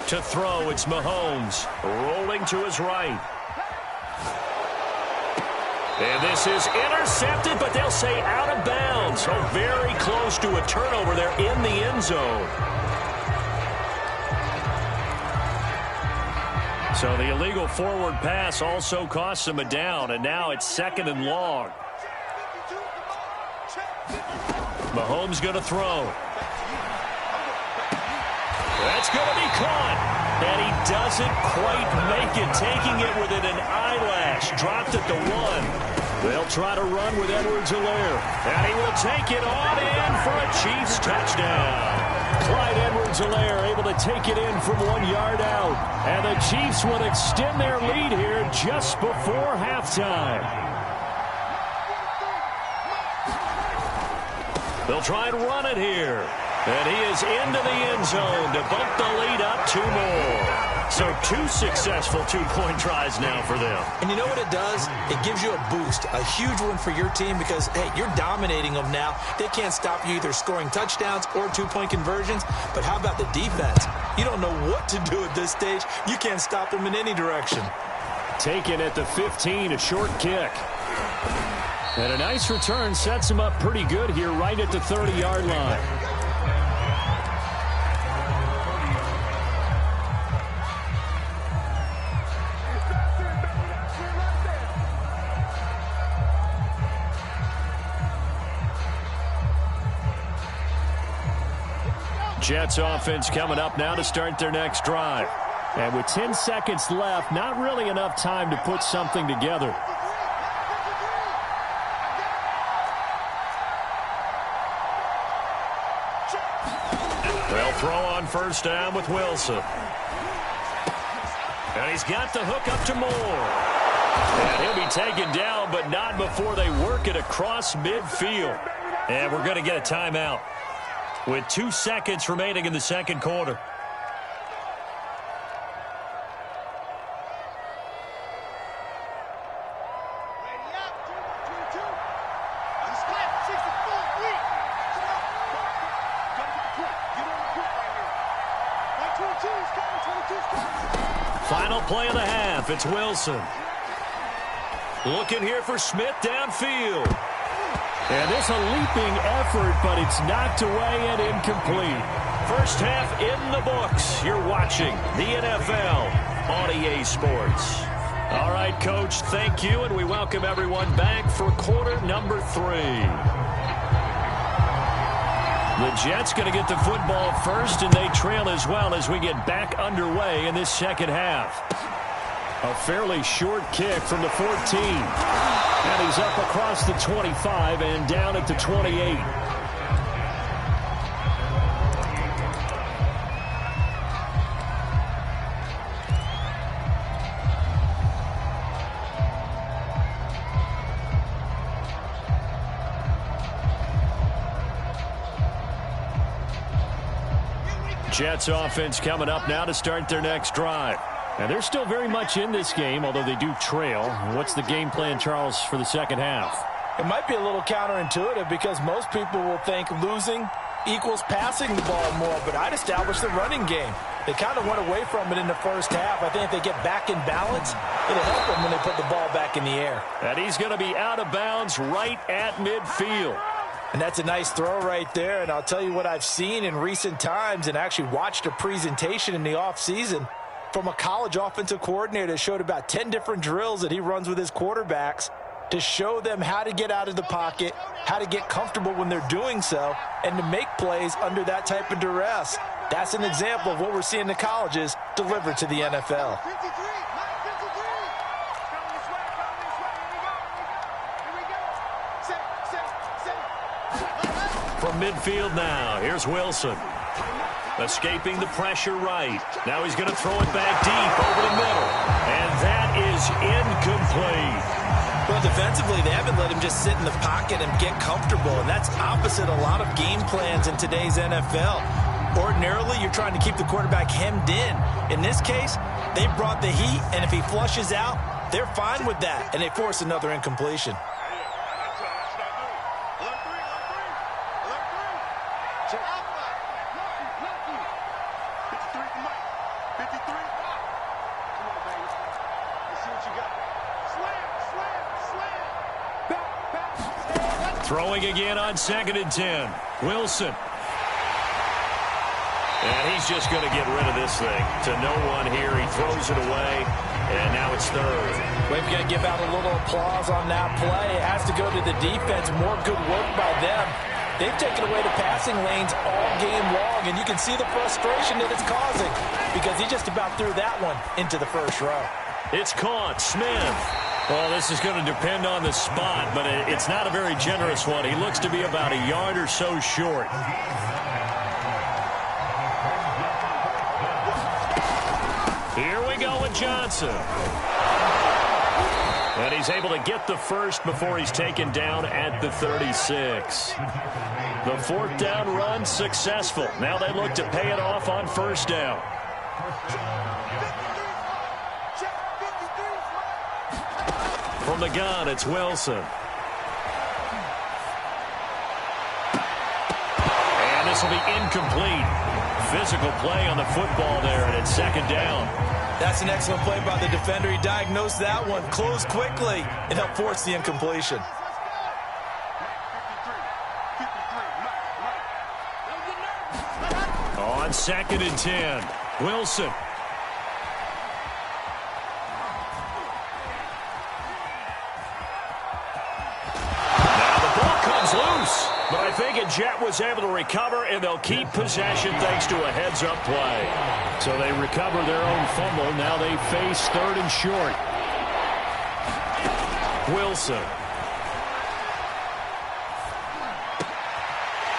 To throw, it's Mahomes, rolling to his right. And this is intercepted, but they'll say out of bounds. So very close to a turnover there in the end zone. So the illegal forward pass also costs him a down, and now it's 2nd and long. Mahomes going to throw. That's going to be caught. And he doesn't quite make it, taking it within an eyelash. Dropped at the 1. They'll try to run with Edwards-Helaire. And he will take it on in for a Chiefs touchdown. Clyde Edwards-Helaire able to take it in from 1 yard out. And the Chiefs will extend their lead here just before halftime. They'll try and run it here. And he is into the end zone to bump the lead up 2 more. So 2 successful two-point tries now for them. And you know what it does? It gives you a boost, a huge one for your team because, hey, you're dominating them now. They can't stop you either scoring touchdowns or 2-point conversions. But how about the defense? You don't know what to do at this stage. You can't stop them in any direction. Taken at the 15, a short kick. And a nice return sets him up pretty good here right at the 30-yard line. Jets offense coming up now to start their next drive. And with 10 seconds left, not really enough time to put something together. They'll throw on first down with Wilson. And he's got the hook up to Moore. And he'll be taken down, but not before they work it across midfield. And we're going to get a timeout with 2 seconds remaining in the second quarter. Final play of the half. It's Wilson. Looking here for Smith downfield. And this a leaping effort, but it's knocked away and incomplete. First half in the books. You're watching the NFL on EA Sports. All right, Coach, thank you, and we welcome everyone back for quarter number 3. The Jets going to get the football first, and they trail as well as we get back underway in this second half. A fairly short kick from the 14. And he's up across the 25 and down at the 28. Jets offense coming up now to start their next drive. And they're still very much in this game, although they do trail. What's the game plan, Charles, for the second half? It might be a little counterintuitive because most people will think losing equals passing the ball more, but I'd establish the running game. They kind of went away from it in the first half. I think if they get back in balance, it'll help them when they put the ball back in the air. And he's going to be out of bounds right at midfield. And that's a nice throw right there, and I'll tell you what I've seen in recent times and actually watched a presentation in the offseason from a college offensive coordinator that showed about 10 different drills that he runs with his quarterbacks. to show them how to get out of the pocket, how to get comfortable when they're doing so, and to make plays under that type of duress. That's an example of what we're seeing the colleges deliver to the NFL. From midfield now, here's Wilson. Escaping the pressure right. Now he's going to throw it back deep over the middle. And that is incomplete. Well, defensively, they haven't let him just sit in the pocket and get comfortable, and that's opposite a lot of game plans in today's NFL. Ordinarily, you're trying to keep the quarterback hemmed in. In this case, they brought the heat, and if he flushes out, they're fine with that, and they force another incompletion. Throwing again on 2nd and 10. Wilson. And he's just going to get rid of this thing to no one here. He throws it away, and now it's 3rd. We've got to give out a little applause on that play. It has to go to the defense. More good work by them. They've taken away the passing lanes all game long, and you can see the frustration that it's causing because he just about threw that one into the first row. It's caught. Smith. Well, this is going to depend on the spot, but it's not a very generous one. He looks to be about a yard or so short. Here we go with Johnson. And he's able to get the first before he's taken down at the 36. The 4th down run successful. Now they look to pay it off on 1st down. From the gun, it's Wilson. And this will be incomplete. Physical play on the football there, and it's 2nd down. That's an excellent play by the defender. He diagnosed that one, closed quickly, and helped force the incompletion. On 2nd and 10, Wilson. Loose, but I think a Jet was able to recover, and they'll keep possession thanks to a heads-up play. So they recover their own fumble. Now they face 3rd and short. Wilson.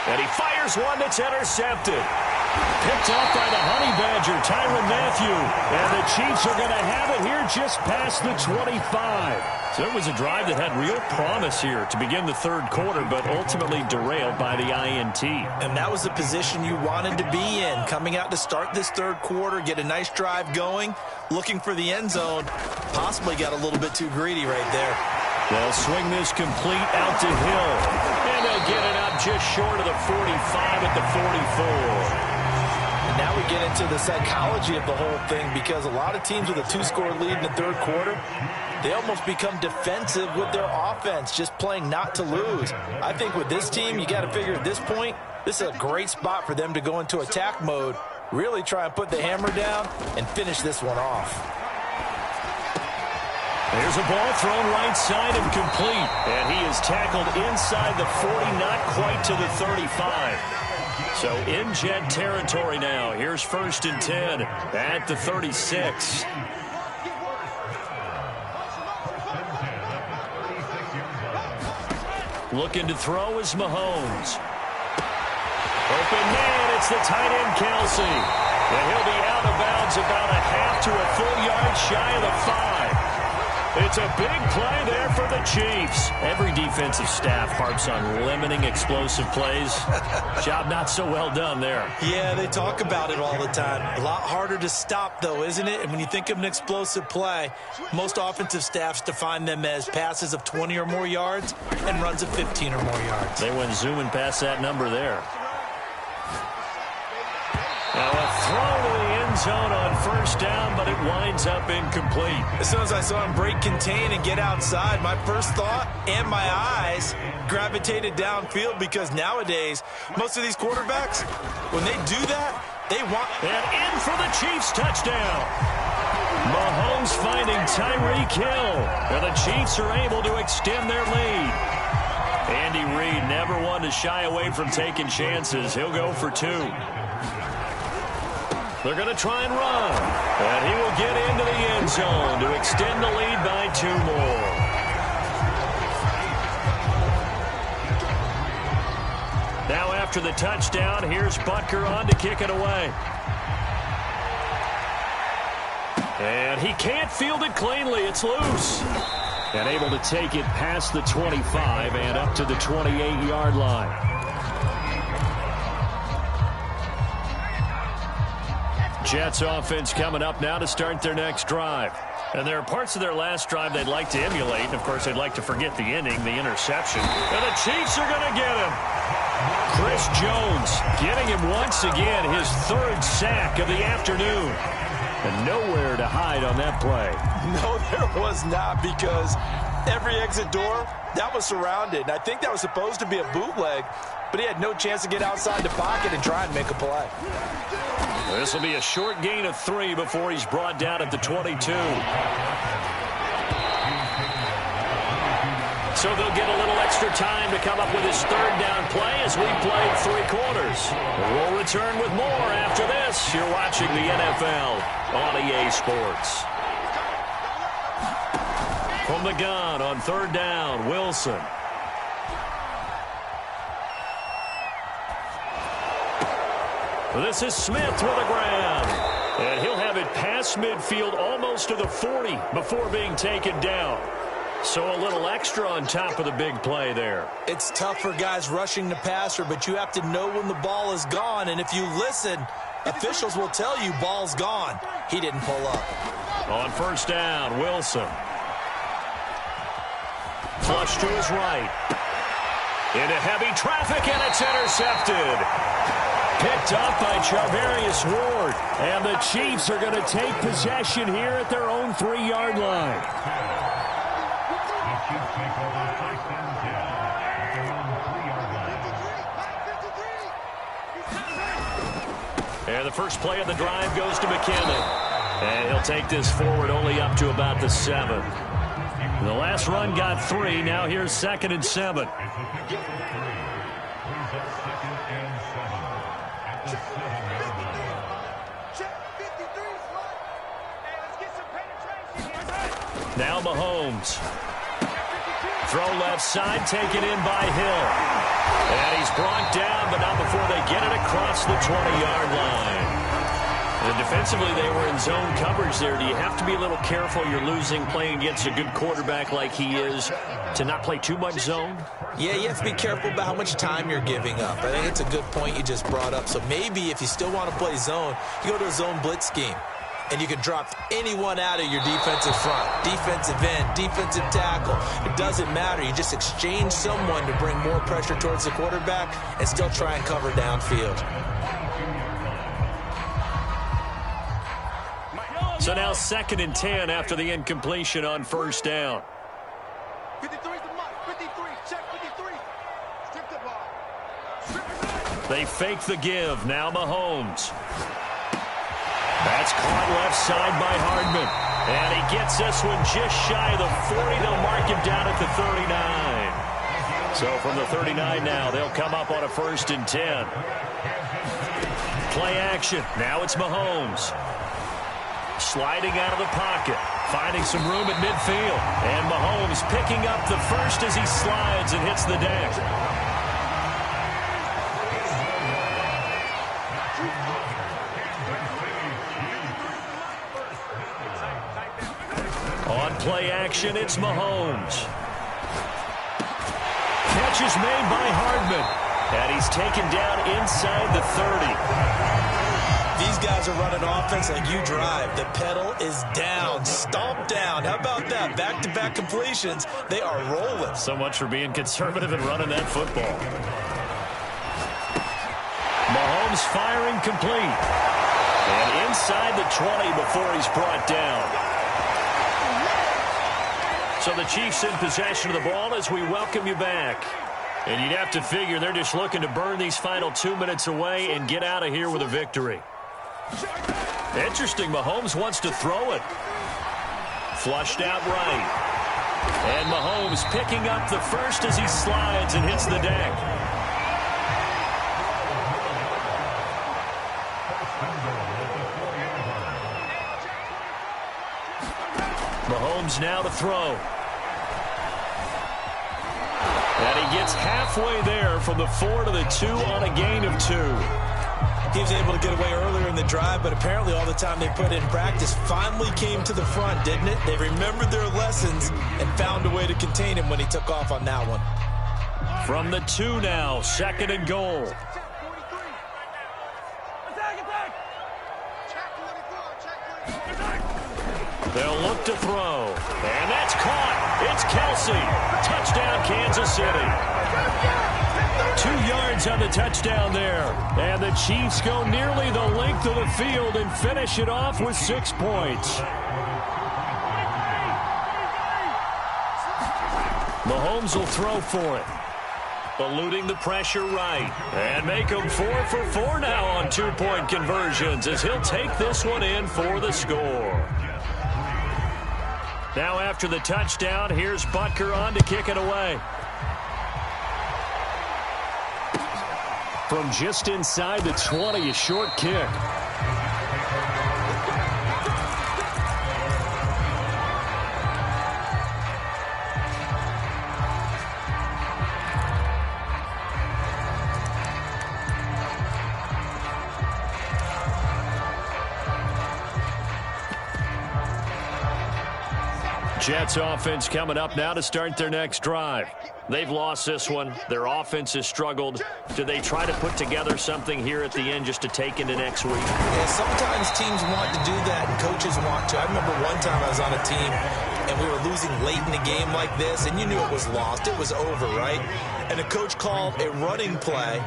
And he fires one that's intercepted. Picked off by the Honey Badger, Tyrann Mathieu. And the Chiefs are going to have it here just past the 25. So it was a drive that had real promise here to begin the 3rd quarter, but ultimately derailed by the INT. And that was the position you wanted to be in, coming out to start this 3rd quarter, get a nice drive going, looking for the end zone. Possibly got a little bit too greedy right there. They'll swing this complete out to Hill. And they'll get it up just short of the 45 at the 44. Now we get into the psychology of the whole thing, because a lot of teams with a 2-score lead in the 3rd quarter, they almost become defensive with their offense, just playing not to lose. I think with this team, you got to figure at this point, this is a great spot for them to go into attack mode, really try and put the hammer down and finish this one off. There's a ball thrown right side and complete, and he is tackled inside the 40, not quite to the 35. So in Jet territory now. Here's 1st and 10 at the 36. Looking to throw is Mahomes. Open man, it's the tight end Kelsey. And he'll be out of bounds about a half to a full yard shy of the 5. It's a big play there for the Chiefs. Every defensive staff harps on limiting explosive plays. Job not so well done there. Yeah, they talk about it all the time. A lot harder to stop, though, isn't it? And when you think of an explosive play, most offensive staffs define them as passes of 20 or more yards and runs of 15 or more yards. They went zooming past that number there. Now a throw to the end zone on 1st down, but it winds up incomplete. As soon as I saw him break contain and get outside, my first thought and my eyes gravitated downfield, because nowadays, most of these quarterbacks, when they do that, they want... And in for the Chiefs touchdown. Mahomes finding Tyreek Hill. And the Chiefs are able to extend their lead. Andy Reid never one to shy away from taking chances. He'll go for 2. They're going to try and run. And he will get into the end zone to extend the lead by 2 more. Now after the touchdown, here's Butker on to kick it away. And he can't field it cleanly. It's loose. And able to take it past the 25 and up to the 28-yard line. Jets offense coming up now to start their next drive. And there are parts of their last drive they'd like to emulate. And, of course, they'd like to forget the inning, the interception. And the Chiefs are going to get him. Chris Jones getting him once again, his 3rd sack of the afternoon. And nowhere to hide on that play. No, there was not, because every exit door, that was surrounded. And I think that was supposed to be a bootleg, but he had no chance to get outside the pocket and try and make a play. This will be a short gain of 3 before he's brought down at the 22. So they'll get a little extra time to come up with his 3rd down play as we played 3 quarters. We'll return with more after this. You're watching the NFL on EA Sports. From the gun on 3rd down, Wilson. This is Smith with a grab. And he'll have it past midfield almost to the 40 before being taken down. So a little extra on top of the big play there. It's tough for guys rushing the passer, but you have to know when the ball is gone. And if you listen, officials will tell you ball's gone. He didn't pull up. On 1st down, Wilson. Flush to his right. Into heavy traffic, and it's intercepted. Picked up by Charvarius Ward. And the Chiefs are going to take possession here at their own 3-yard line. And the first play of the drive goes to McKinnon. And he'll take this forward only up to about the 7. The last run got 3. Now here's 2nd and 7. Now Mahomes. Throw left side, taken in by Hill. And he's brought down, but not before they get it across the 20-yard line. And defensively, they were in zone coverage there. Do you have to be a little careful? You're losing playing against a good quarterback like he is to not play too much zone? Yeah, you have to be careful about how much time you're giving up. I think it's a good point you just brought up. So maybe if you still want to play zone, you go to a zone blitz scheme. And you can drop anyone out of your defensive front, defensive end, defensive tackle. It doesn't matter. You just exchange someone to bring more pressure towards the quarterback and still try and cover downfield. So now 2nd and 10 after the incompletion on 1st down. 53 is the mark. 53. Check 53. Strip the ball. They fake the give. Now Mahomes. That's caught left side by Hardman. And he gets this one just shy of the 40. They'll mark him down at the 39. So from the 39 now, they'll come up on a 1st and 10. Play action. Now it's Mahomes. Sliding out of the pocket. Finding some room at midfield. And Mahomes picking up the first as he slides and hits the deck. On play action, it's Mahomes. Catch is made by Hardman. And he's taken down inside the 30. These guys are running offense like you drive. The pedal is down, stomp down. How about that? Back-to-back completions. They are rolling. So much for being conservative and running that football. Mahomes firing complete. And inside the 20 before he's brought down. So the Chiefs in possession of the ball as we welcome you back. And you'd have to figure they're just looking to burn these final 2 minutes away and get out of here with a victory. Interesting, Mahomes wants to throw it. Flushed out right. And Mahomes picking up the first as he slides and hits the deck. Mahomes now to throw. And he gets halfway there from the 4 to the 2 on a gain of 2. He was able to get away earlier in the drive, but apparently all the time they put in practice finally came to the front, didn't it? They remembered their lessons and found a way to contain him when he took off on that one. From the 2 now, 2nd and goal. They'll look to throw. And that's caught. It's Kelsey. Touchdown, Kansas City. 2 yards on the touchdown there. And the Chiefs go nearly the length of the field and finish it off with 6 points. Mahomes will throw for it. Eluding the pressure right. And make him 4 for 4 now on 2-point conversions as he'll take this one in for the score. Now after the touchdown, here's Butker on to kick it away. From just inside the 20, a short kick. Jets offense coming up now to start their next drive. They've lost this one. Their offense has struggled. Do they try to put together something here at the end just to take into next week? Yeah, sometimes teams want to do that and coaches want to. I remember one time I was on a team and we were losing late in a game like this, and you knew it was lost. It was over, right? And the coach called a running play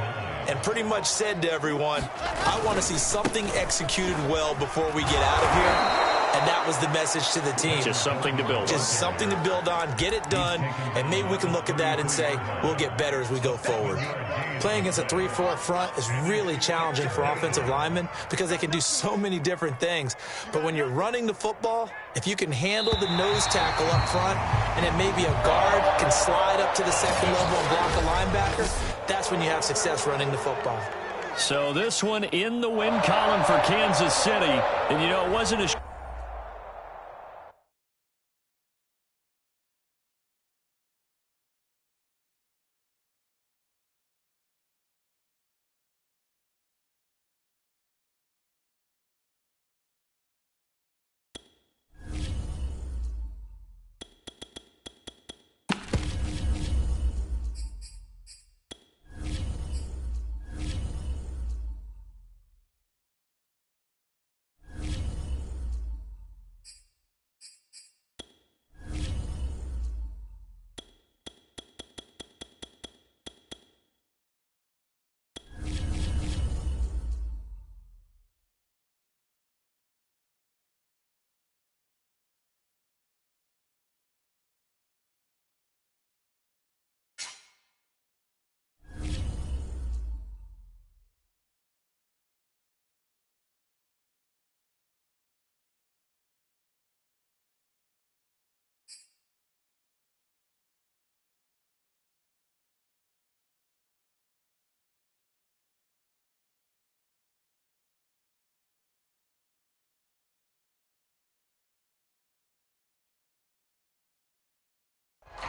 and pretty much said to everyone, I want to see something executed well before we get out of here. And that was the message to the team. Just something to build on. Just something to build on, get it done, and maybe we can look at that and say, we'll get better as we go forward. Playing against a 3-4 front is really challenging for offensive linemen because they can do so many different things. But when you're running the football, if you can handle the nose tackle up front, and then maybe a guard can slide up to the second level and block a linebacker, that's when you have success running the football. So this one in the win column for Kansas City. And, you know, it wasn't as...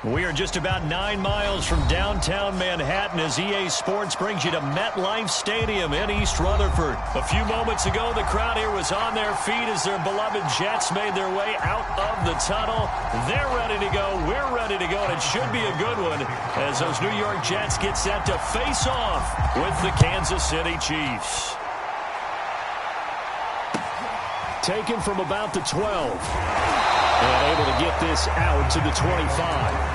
We are just about 9 miles from downtown Manhattan as EA Sports brings you to MetLife Stadium in East Rutherford. A few moments ago, the crowd here was on their feet as their beloved Jets made their way out of the tunnel. They're ready to go. We're ready to go, and it should be a good one as those New York Jets get set to face off with the Kansas City Chiefs. Taken from about the 12. And able to get this out to the 25.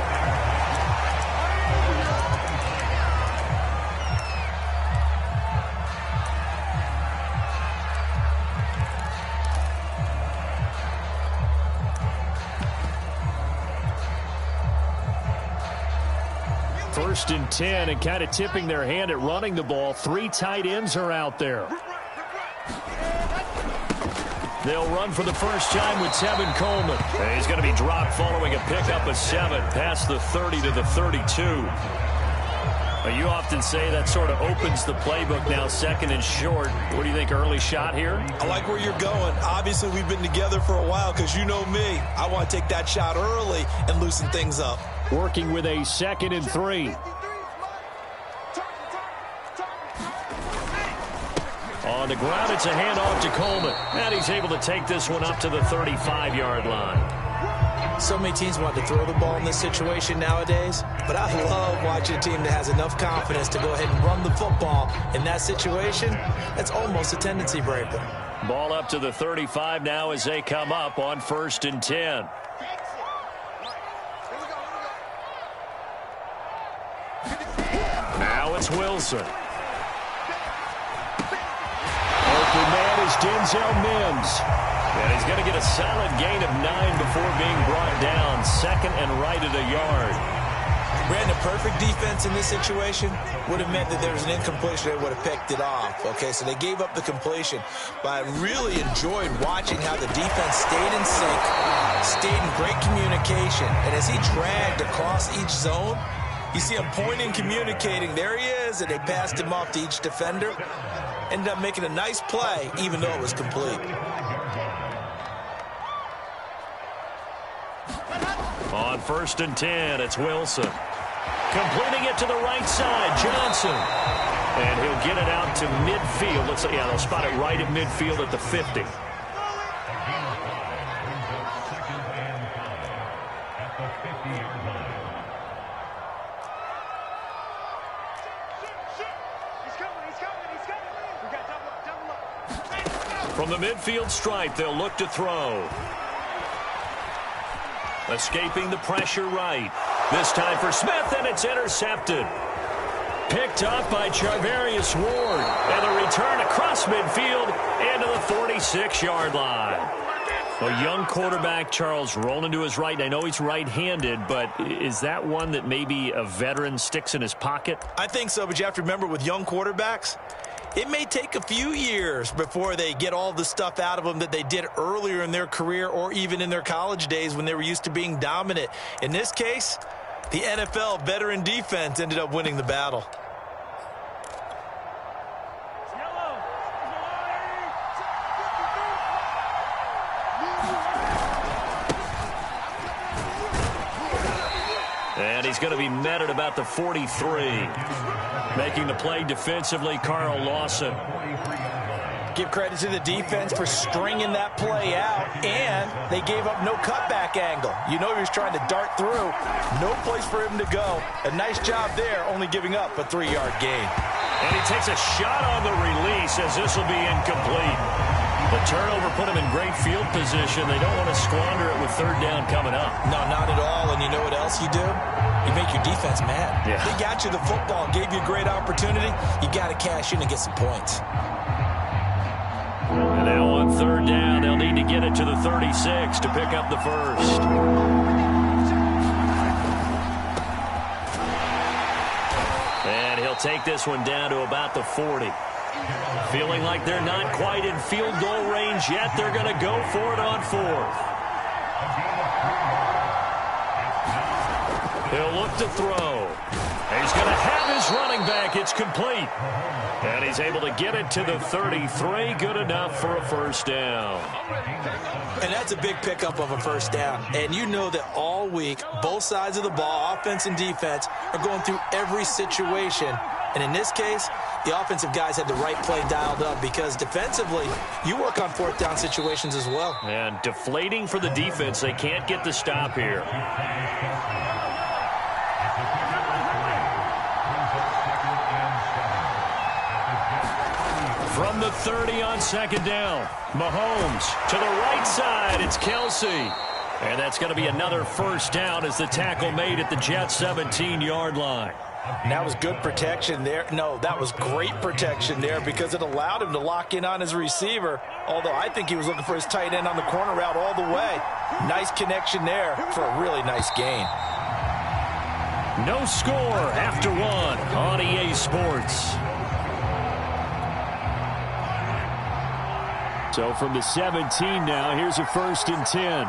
First and 10, and kind of tipping their hand at running the ball. 3 tight ends are out there. They'll run for the first time with Tevin Coleman. And he's going to be dropped following a pickup of 7 past the 30 to the 32. You often say that sort of opens the playbook now, second and short. What do you think, early shot here? I like where you're going. Obviously, we've been together for a while because you know me. I want to take that shot early and loosen things up. Working with a 2nd and 3. On the ground, it's a handoff to Coleman. And he's able to take this one up to the 35-yard line. So many teams want to throw the ball in this situation nowadays, but I love watching a team that has enough confidence to go ahead and run the football. In that situation, that's almost a tendency breaker. Ball up to the 35 now as they come up on 1st and 10. Now it's Wilson. Open man is Denzel Mims. And he's going to get a solid gain of 9 before being brought down. 2nd and right at a yard. Brandon, perfect defense in this situation would have meant that there was an incompletion that would have picked it off. Okay, so they gave up the completion. But I really enjoyed watching how the defense stayed in sync, stayed in great communication. And as he dragged across each zone, you see him pointing, communicating. There he is, and they passed him off to each defender. Ended up making a nice play, even though it was complete. On 1st and 10, it's Wilson. Completing it to the right side, Johnson. And he'll get it out to midfield. Let's say, yeah, they'll spot it right at midfield at the 50. From the midfield stripe, they'll look to throw. Escaping the pressure right. This time for Smith, and it's intercepted. Picked up by Charvarius Ward. And a return across midfield into the 46-yard line. A young quarterback, Charles, rolling to his right. I know he's right-handed, but is that one that maybe a veteran sticks in his pocket? I think so, but you have to remember with young quarterbacks, it may take a few years before they get all the stuff out of them that they did earlier in their career or even in their college days when they were used to being dominant. In this case, the NFL veteran defense ended up winning the battle. And he's going to be met at about the 43. Making the play defensively, Carl Lawson. Give credit to the defense for stringing that play out, and they gave up no cutback angle. You know he was trying to dart through. No place for him to go. A nice job there, only giving up a 3-yard gain. And he takes a shot on the release as this will be incomplete. The turnover put him in great field position. They don't want to squander it with 3rd down coming up. No, not at all. And you know what else you do? You make your defense mad. Yeah. They got you the football, gave you a great opportunity. You got to cash in and get some points. And now on 3rd down, they'll need to get it to the 36 to pick up the first. And he'll take this one down to about the 40. Feeling like they're not quite in field goal range yet. They're going to go for it on 4th. He'll look to throw. He's going to have his running back. It's complete. And he's able to get it to the 33. Good enough for a first down. And that's a big pickup of a first down. And you know that all week, both sides of the ball, offense and defense, are going through every situation. And in this case, the offensive guys had the right play dialed up because defensively, you work on 4th down situations as well. And deflating for the defense. They can't get the stop here. From the 30 on 2nd down, Mahomes to the right side. It's Kelsey. And that's going to be another first down as the tackle made at the Jets' 17-yard line. And that was good protection there. No, that was great protection there because it allowed him to lock in on his receiver, although I think he was looking for his tight end on the corner route all the way. Nice connection there for a really nice gain. No score after 1 on EA Sports. So from the 17 now, here's a 1st and 10.